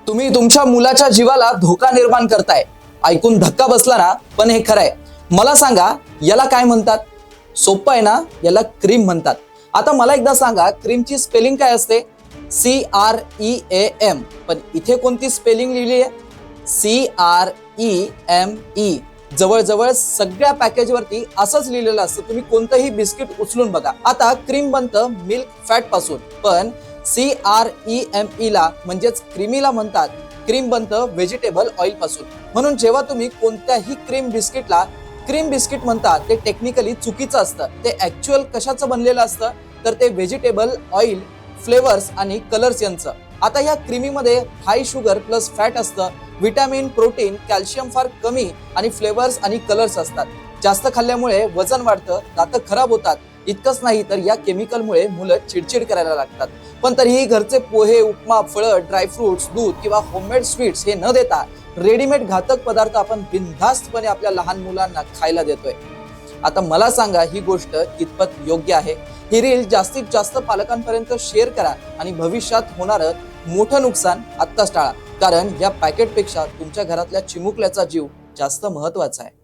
तुम्ही तुमच्या मुलाच्या जीवाला धोका निर्माण करताय. ऐकून धक्का बसला ना, पण हे खरंय. मला सांगा, याला काय म्हणतात? सोपं आहे ना, याला क्रीम म्हणतात. आता मला एकदा सांगा, क्रीमची स्पेलिंग काय असते? CREAM. पण इथे कोणती स्पेलिंग लिहिली आहे? CREME. जवळजवळ सगळ्या पॅकेजवरती असंच लिहिलेलं असतं. तुम्ही कोणतंही बिस्किट उचलून बघा. आता क्रीम बनतं मिल्क फॅट पासून, पण CREME ला म्हणजेच क्रीमीला म्हणतात क्रीम बनतं व्हेजिटेबल ऑइल पासून. म्हणून जेव्हा तुम्ही कोणत्याही क्रीम बिस्किटला क्रीम बिस्किट म्हणता, ते टेक्निकली चुकीचं असतं. ते ऍक्च्युअल कशाचं बनलेलं असतं? तर ते व्हेजिटेबल ऑइल, फ्लेवर्स आणि कलर्स यांचं. आता या क्रीमीमध्ये हाय शुगर प्लस फॅट असतं, विटॅमिन, प्रोटीन, कॅल्शियम फार कमी आणि फ्लेवर्स आणि कलर्स असतात. जास्त खाल्ल्यामुळे वजन वाढतं, दात खराब होतात. इतकंच नाही तर या केमिकलमुळे मुलं चिडचिड करायला लागतात. पण तरीही घरचे पोहे, उपमा, फळं, ड्रायफ्रुट्स, दूध किंवा होममेड स्वीट्स हे न देता रेडीमेड घातक पदार्थ आपण बिनधास्तपणे आपल्या लहान मुलांना खायला देतोय. आता मला सांगा, ही गोष्ट कितपत योग्य आहे? ही रील जास्तीत जास्त पालकांपर्यंत शेअर करा आणि भविष्यात होणारं मोठं नुकसान आत्ताच टाळा. कारण या पॅकेटपेक्षा तुमच्या घरातल्या चिमुकल्याचा जीव जास्त महत्वाचा आहे.